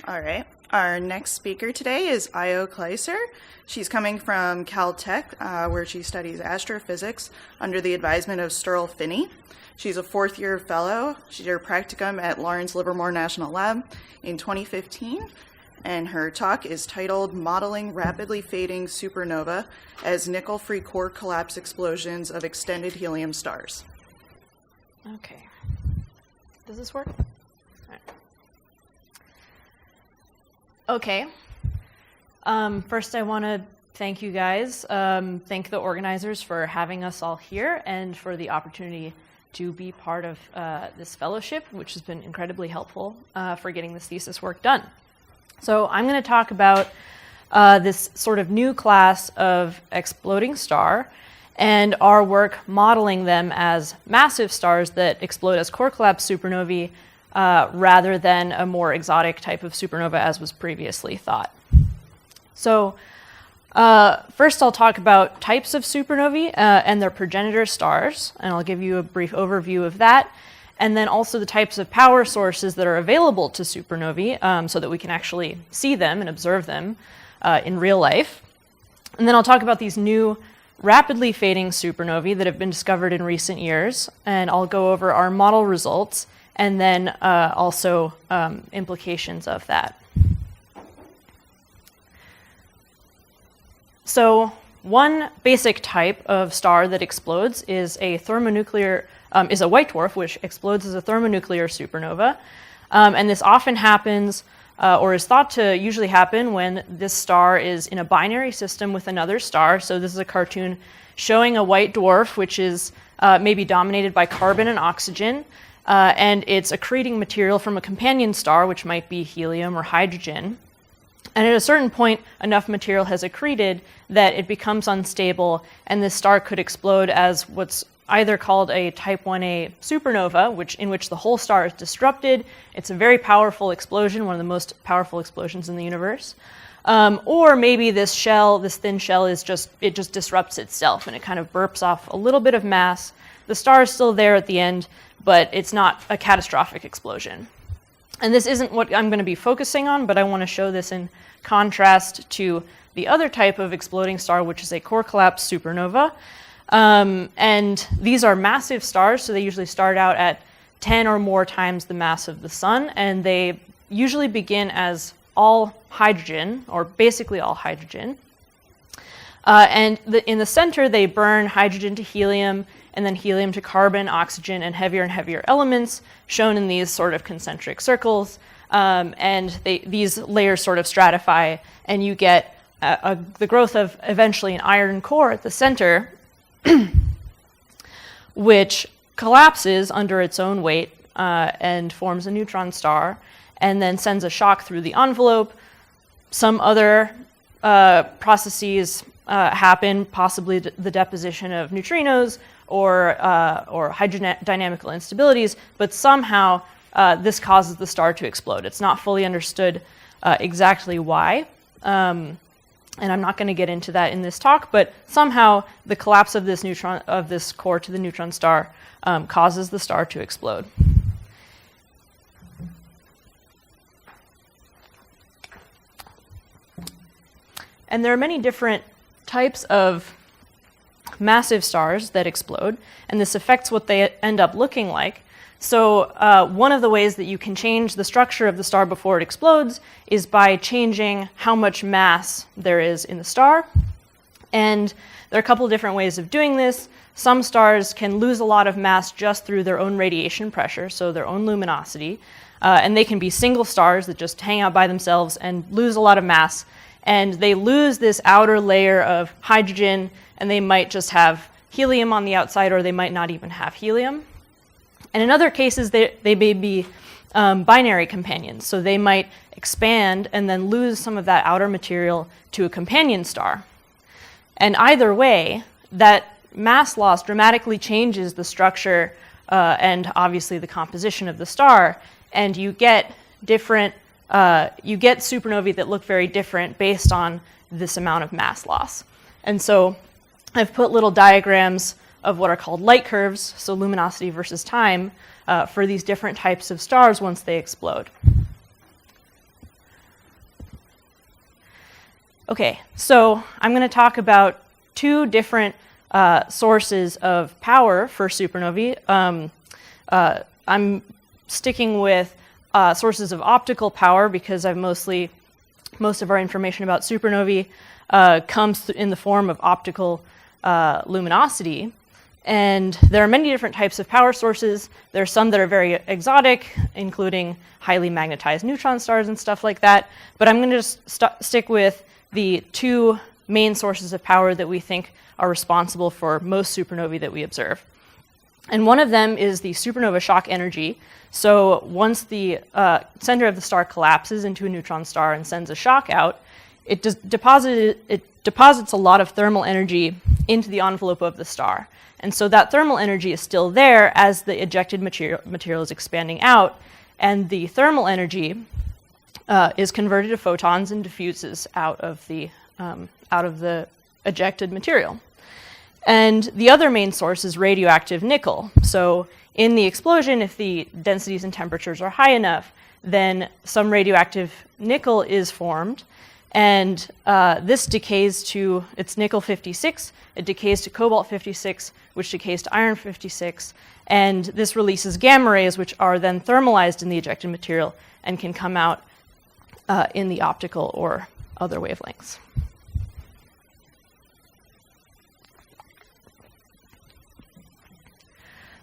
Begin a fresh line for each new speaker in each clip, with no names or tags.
All right. Our next speaker today is Io Kleiser. She's coming from Caltech, where she studies astrophysics under the advisement of Sturl Finney. She's a fourth-year fellow. She did her practicum at Lawrence Livermore National Lab in 2015, and her talk is titled Modeling Rapidly Fading Supernova as Nickel-Free Core Collapse Explosions of Extended Helium Stars.
Okay. Does this work? Okay. First, I want to thank you guys, thank the organizers for having us all here and for the opportunity to be part of this fellowship, which has been incredibly helpful for getting this thesis work done. So I'm going to talk about this sort of new class of exploding star and our work modeling them as massive stars that explode as core collapse supernovae rather than a more exotic type of supernova as was previously thought. So first I'll talk about types of supernovae and their progenitor stars, and I'll give you a brief overview of that, and then also the types of power sources that are available to supernovae so that we can actually see them and observe them in real life. And then I'll talk about these new rapidly fading supernovae that have been discovered in recent years, and I'll go over our model results and then also implications of that. So one basic type of star that explodes is a white dwarf, which explodes as a thermonuclear supernova. And this often happens, or is thought to usually happen, when this star is in a binary system with another star. So this is a cartoon showing a white dwarf, which is maybe dominated by carbon and oxygen. And it's accreting material from a companion star, which might be helium or hydrogen. And at a certain point, enough material has accreted that it becomes unstable, and this star could explode as what's either called a type 1a supernova, in which the whole star is disrupted. It's a very powerful explosion, one of the most powerful explosions in the universe. Or maybe this thin shell, it just disrupts itself, and it kind of burps off a little bit of mass. The star is still there at the end, but it's not a catastrophic explosion. And this isn't what I'm going to be focusing on, but I want to show this in contrast to the other type of exploding star, which is a core collapse supernova. And these are massive stars, so they usually start out at 10 or more times the mass of the sun, and they usually begin as all hydrogen, or basically all hydrogen. And in the center, they burn hydrogen to helium, and then helium to carbon, oxygen, and heavier elements, shown in these sort of concentric circles. And these layers sort of stratify, and you get the growth of eventually an iron core at the center, which collapses under its own weight and forms a neutron star, and then sends a shock through the envelope. Some other processes happen, possibly the deposition of neutrinos or hydrodynamical instabilities, but somehow this causes the star to explode. It's not fully understood exactly why, and I'm not going to get into that in this talk, but somehow the collapse of this core to the neutron star causes the star to explode. And there are many different types of massive stars that explode, and this affects what they end up looking like. So one of the ways that you can change the structure of the star before it explodes is by changing how much mass there is in the star. And there are a couple of different ways of doing this. Some stars can lose a lot of mass just through their own radiation pressure, so their own luminosity. And they can be single stars that just hang out by themselves and lose a lot of mass. And they lose this outer layer of hydrogen, and they might just have helium on the outside, or they might not even have helium. And in other cases, they may be binary companions. So they might expand and then lose some of that outer material to a companion star. And either way, that mass loss dramatically changes the structure and obviously the composition of the star, and you get supernovae that look very different based on this amount of mass loss. And so I've put little diagrams of what are called light curves, so luminosity versus time, for these different types of stars once they explode. Okay, so I'm going to talk about two different sources of power for supernovae. I'm sticking with sources of optical power because most of our information about supernovae comes in the form of optical luminosity. And there are many different types of power sources. There are some that are very exotic, including highly magnetized neutron stars and stuff like that. But I'm going to just stick with the two main sources of power that we think are responsible for most supernovae that we observe. And one of them is the supernova shock energy. So once the center of the star collapses into a neutron star and sends a shock out, it deposits a lot of thermal energy into the envelope of the star. And so that thermal energy is still there as the ejected material is expanding out, and the thermal energy is converted to photons and diffuses out of the ejected material. And the other main source is radioactive nickel. So in the explosion, if the densities and temperatures are high enough, then some radioactive nickel is formed. And this decays to, it's nickel 56, it decays to cobalt 56, which decays to iron 56. And this releases gamma rays, which are then thermalized in the ejected material and can come out in the optical or other wavelengths.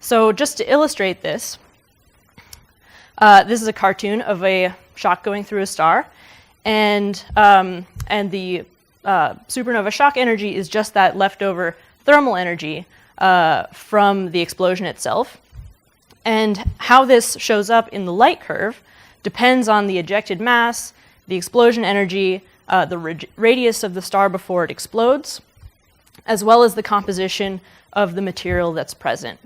So just to illustrate this, this is a cartoon of a shock going through a star, and the supernova shock energy is just that leftover thermal energy from the explosion itself. And how this shows up in the light curve depends on the ejected mass, the explosion energy, the radius of the star before it explodes, as well as the composition of the material that's present.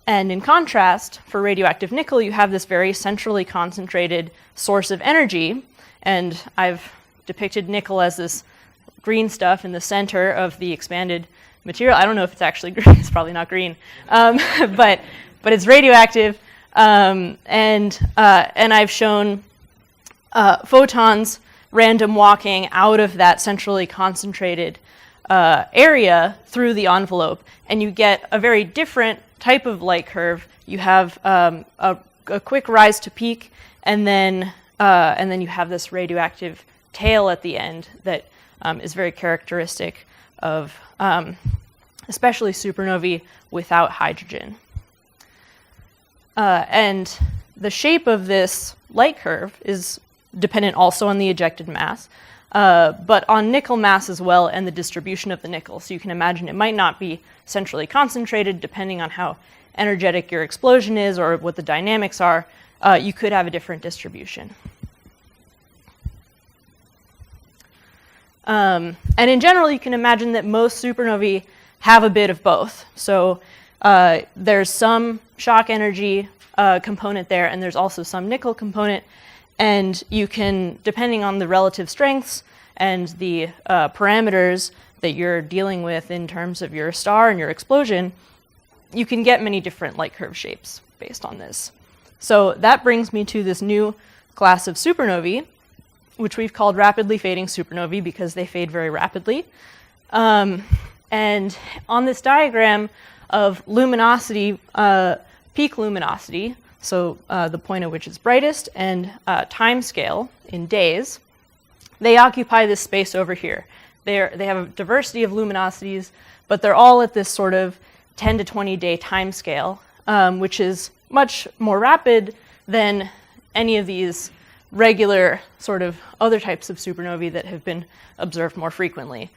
And in contrast, for radioactive nickel, you have this very centrally concentrated source of energy. And I've depicted nickel as this green stuff in the center of the expanded material. I don't know if it's actually green. It's probably not green. But it's radioactive. And I've shown photons random walking out of that centrally concentrated area through the envelope. And you get a very different type of light curve. You have a quick rise to peak, and then you have this radioactive tail at the end that is very characteristic of especially supernovae without hydrogen. And the shape of this light curve is dependent also on the ejected mass, but on nickel mass as well and the distribution of the nickel. So you can imagine it might not be centrally concentrated depending on how energetic your explosion is or what the dynamics are. You could have a different distribution. And in general, you can imagine that most supernovae have a bit of both. So there's some shock energy component there, and there's also some nickel component. And you can, depending on the relative strengths and the parameters that you're dealing with in terms of your star and your explosion, you can get many different light curve shapes based on this. So that brings me to this new class of supernovae, which we've called rapidly fading supernovae because they fade very rapidly. And on this diagram of luminosity, peak luminosity, so the point at which it's brightest, and time scale in days, they occupy this space over here. They have a diversity of luminosities, but they're all at this sort of 10 to 20 day time scale, which is much more rapid than any of these regular sort of other types of supernovae that have been observed more frequently.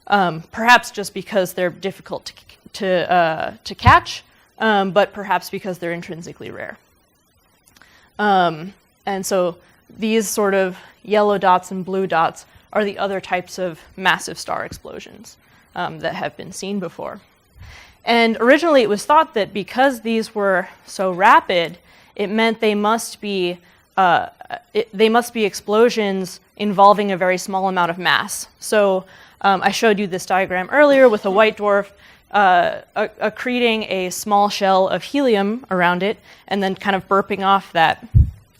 Perhaps just because they're difficult to catch, but perhaps because they're intrinsically rare. And so these sort of yellow dots and blue dots are the other types of massive star explosions that have been seen before. And originally it was thought that because these were so rapid, it meant they must be explosions involving a very small amount of mass. So I showed you this diagram earlier with a white dwarf accreting a small shell of helium around it and then kind of burping off that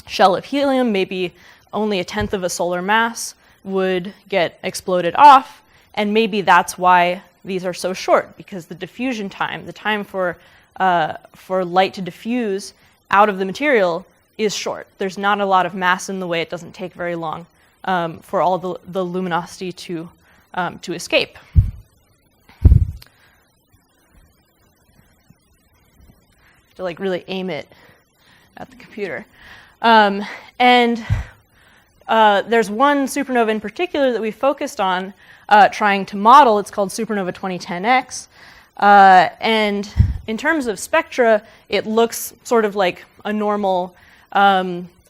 shell of helium, maybe only 1/10 of a solar mass, would get exploded off, and maybe that's why these are so short, because the diffusion time, the time for light to diffuse out of the material, is short. There's not a lot of mass in the way. It doesn't take very long for all the luminosity to escape. To like really aim it at the computer. And there's one supernova in particular that we focused on trying to model. It's called supernova 2010X. And in terms of spectra, it looks sort of like a normal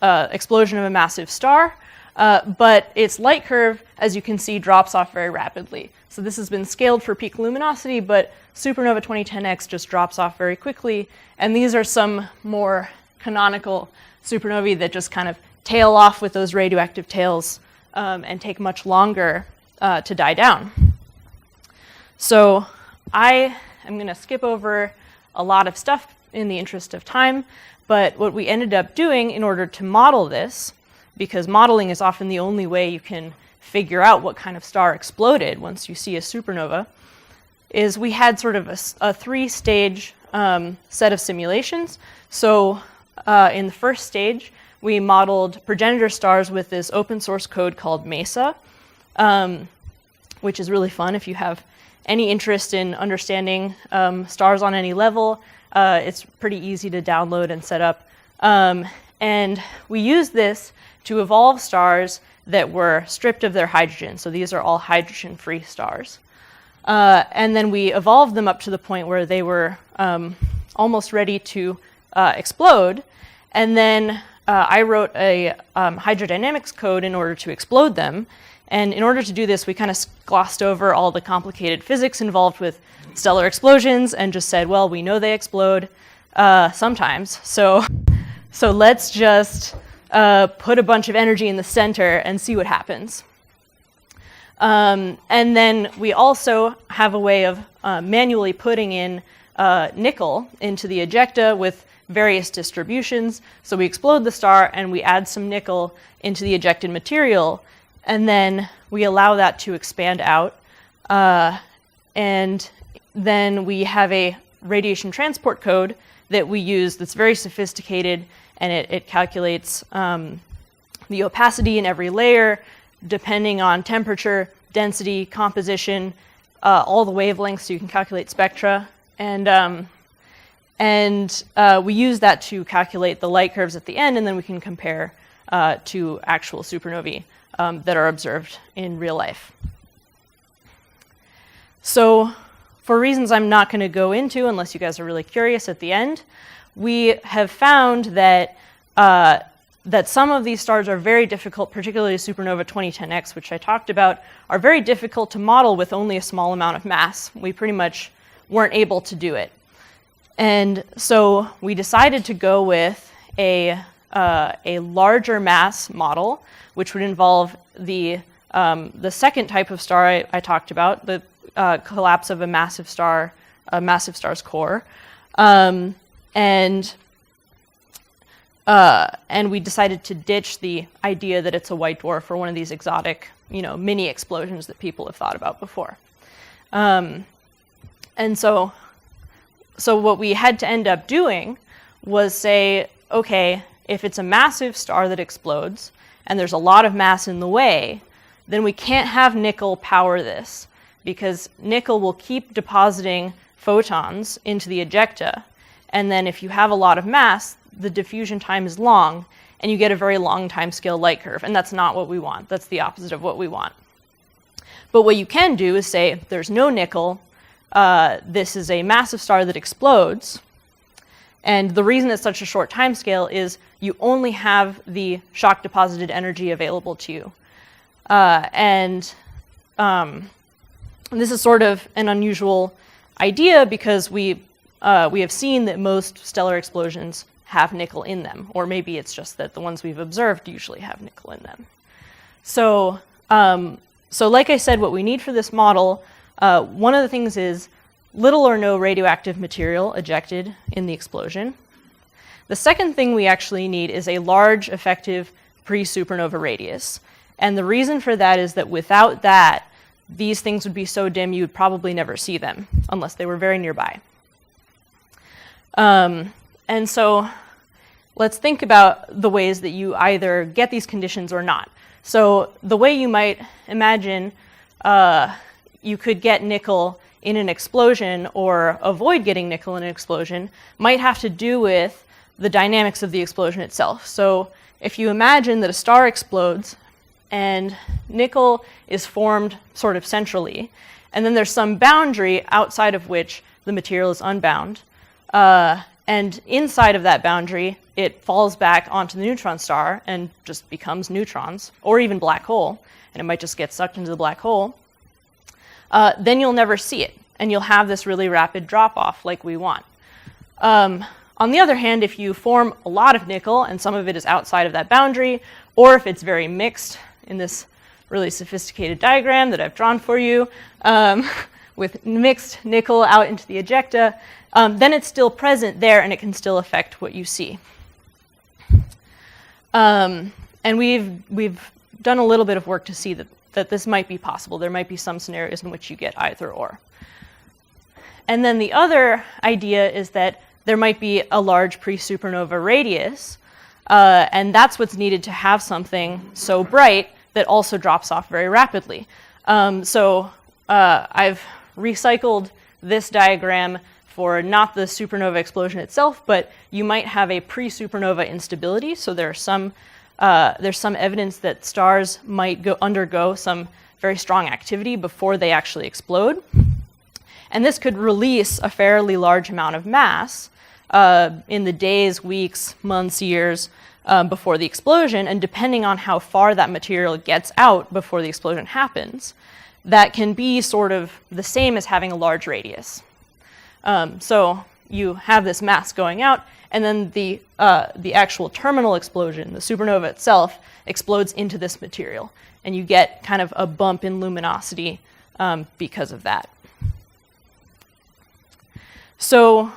explosion of a massive star, but its light curve, as you can see, drops off very rapidly. So this has been scaled for peak luminosity, but supernova 2010X just drops off very quickly. And these are some more canonical supernovae that just kind of tail off with those radioactive tails and take much longer to die down. So I am going to skip over a lot of stuff in the interest of time, but what we ended up doing in order to model this, because modeling is often the only way you can figure out what kind of star exploded once you see a supernova, is we had sort of a three-stage set of simulations. So in the first stage, we modeled progenitor stars with this open source code called MESA, which is really fun if you have any interest in understanding stars on any level. It's pretty easy to download and set up. And we used this to evolve stars that were stripped of their hydrogen. So these are all hydrogen-free stars. And then we evolved them up to the point where they were almost ready to explode. And then I wrote a hydrodynamics code in order to explode them. And in order to do this, we kind of glossed over all the complicated physics involved with stellar explosions and just said, well, we know they explode sometimes. So let's just put a bunch of energy in the center and see what happens. And then we also have a way of manually putting in nickel into the ejecta with various distributions. So we explode the star and we add some nickel into the ejected material, and then we allow that to expand out. And then we have a radiation transport code that we use that's very sophisticated, and it calculates the opacity in every layer depending on temperature, density, composition, all the wavelengths, so you can calculate spectra. And we use that to calculate the light curves at the end, and then we can compare to actual supernovae that are observed in real life. So for reasons I'm not going to go into unless you guys are really curious at the end, we have found that that some of these stars are very difficult, particularly supernova 2010X, which I talked about, are very difficult to model with only a small amount of mass. We pretty much weren't able to do it. And so we decided to go with a larger mass model, which would involve the second type of star I talked about, the collapse of a massive star's core, and we decided to ditch the idea that it's a white dwarf or one of these exotic, mini explosions that people have thought about before. And so what we had to end up doing was say, okay, if it's a massive star that explodes and there's a lot of mass in the way, then we can't have nickel power this, because nickel will keep depositing photons into the ejecta. And then if you have a lot of mass, the diffusion time is long, and you get a very long time scale light curve. And that's not what we want. That's the opposite of what we want. But what you can do is say, there's no nickel. This is a massive star that explodes. And the reason it's such a short time scale is you only have the shock deposited energy available to you. And this is sort of an unusual idea because we have seen that most stellar explosions have nickel in them, or maybe it's just that the ones we've observed usually have nickel in them. So like I said, what we need for this model, one of the things is little or no radioactive material ejected in the explosion. The second thing we actually need is a large effective pre-supernova radius. And the reason for that is that without that, these things would be so dim you would probably never see them unless they were very nearby. And so let's think about the ways that you either get these conditions or not. So the way you might imagine you could get nickel in an explosion or avoid getting nickel in an explosion might have to do with the dynamics of the explosion itself. So if you imagine that a star explodes and nickel is formed sort of centrally, and then there's some boundary outside of which the material is unbound, and inside of that boundary, it falls back onto the neutron star and just becomes neutrons, or even black hole, and it might just get sucked into the black hole, then you'll never see it, and you'll have this really rapid drop-off like we want. On the other hand, if you form a lot of nickel and some of it is outside of that boundary, or if it's very mixed in this really sophisticated diagram that I've drawn for you, with mixed nickel out into the ejecta, then it's still present there and it can still affect what you see. And we've done a little bit of work to see that this might be possible. There might be some scenarios in which you get either or. And then the other idea is that there might be a large pre-supernova radius, and that's what's needed to have something so bright that also drops off very rapidly. So I've recycled this diagram for not the supernova explosion itself, but you might have a pre-supernova instability. So there's some evidence that stars might undergo some very strong activity before they actually explode. And this could release a fairly large amount of mass in the days, weeks, months, years before the explosion. And depending on how far that material gets out before the explosion happens, that can be sort of the same as having a large radius. So you have this mass going out, and then the actual terminal explosion, the supernova itself, explodes into this material. And you get kind of a bump in luminosity because of that. So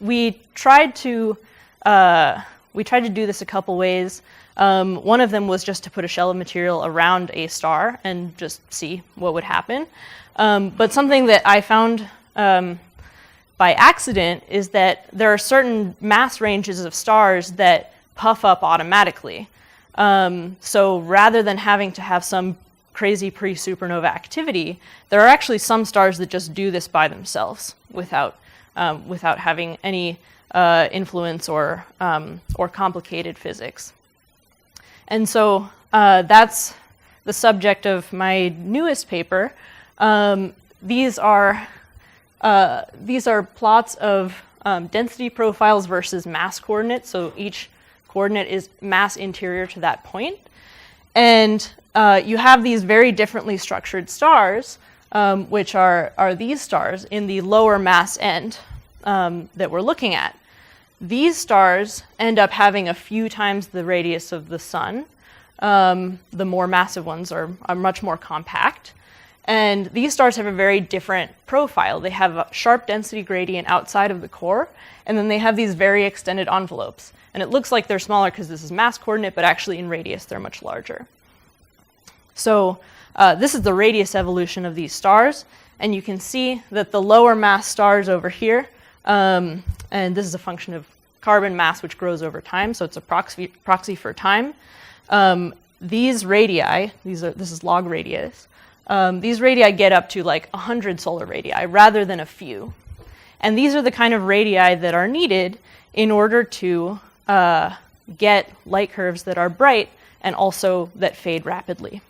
we tried to do this a couple ways. One of them was just to put a shell of material around a star and just see what would happen. But something that I found by accident is that there are certain mass ranges of stars that puff up automatically. So rather than having to have some crazy pre-supernova activity, there are actually some stars that just do this by themselves without having any influence or complicated physics. And so that's the subject of my newest paper. These are plots of density profiles versus mass coordinates. So each coordinate is mass interior to that point. And you have these very differently structured stars, which are these stars in the lower mass end that we're looking at. These stars end up having a few times the radius of the sun. The more massive ones are much more compact. And these stars have a very different profile. They have a sharp density gradient outside of the core, and then they have these very extended envelopes. And it looks like they're smaller because this is mass coordinate, but actually in radius they're much larger. So this is the radius evolution of these stars, and you can see that the lower mass stars over here, and this is a function of carbon mass which grows over time, so it's a proxy for time. These radii, this is log radius, these radii get up to like 100 solar radii rather than a few. And these are the kind of radii that are needed in order to get light curves that are bright and also that fade rapidly.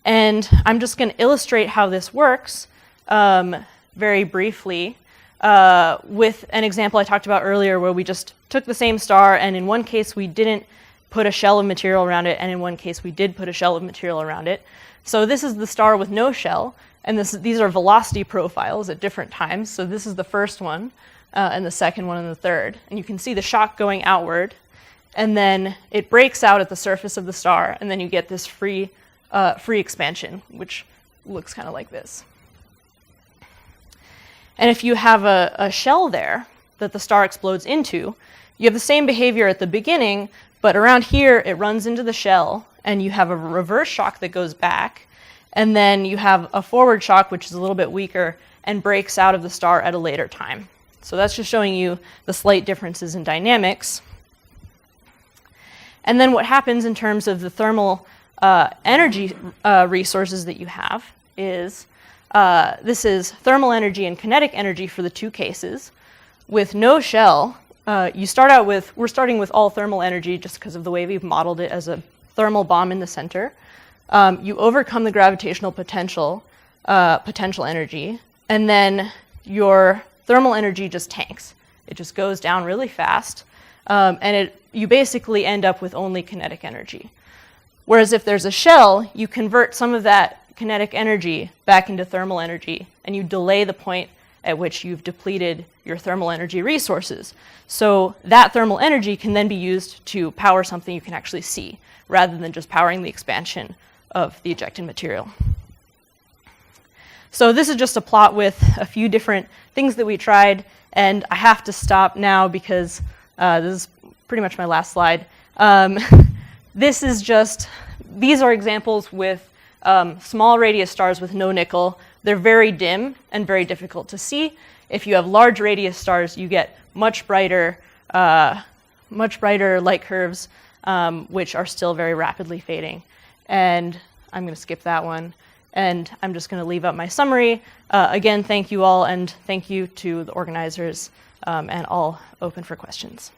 And I'm just going to illustrate how this works very briefly with an example I talked about earlier where we just took the same star, and in one case we didn't put a shell of material around it, and in one case we did put a shell of material around it. So this is the star with no shell, and these are velocity profiles at different times. So this is the first one, and the second one, and the third. And you can see the shock going outward, and then it breaks out at the surface of the star, and then you get this free expansion, which looks kind of like this. And if you have a shell there that the star explodes into, you have the same behavior at the beginning, but around here it runs into the shell and you have a reverse shock that goes back, and then you have a forward shock, which is a little bit weaker and breaks out of the star at a later time. So that's just showing you the slight differences in dynamics. And then what happens in terms of the thermal energy resources that you have is, this is thermal energy and kinetic energy for the two cases. With no shell, we're starting with all thermal energy just because of the way we've modeled it as a thermal bomb in the center. You overcome the gravitational potential energy, and then your thermal energy just tanks. It just goes down really fast, and you basically end up with only kinetic energy. Whereas if there's a shell, you convert some of that kinetic energy back into thermal energy, and you delay the point at which you've depleted your thermal energy resources. So that thermal energy can then be used to power something you can actually see, rather than just powering the expansion of the ejected material. So this is just a plot with a few different things that we tried, and I have to stop now because this is pretty much my last slide. These are examples with small radius stars with no nickel. They're very dim and very difficult to see. If you have large radius stars, you get much brighter light curves, which are still very rapidly fading. And I'm going to skip that one. And I'm just going to leave up my summary. Again, thank you all, and thank you to the organizers, and all open for questions.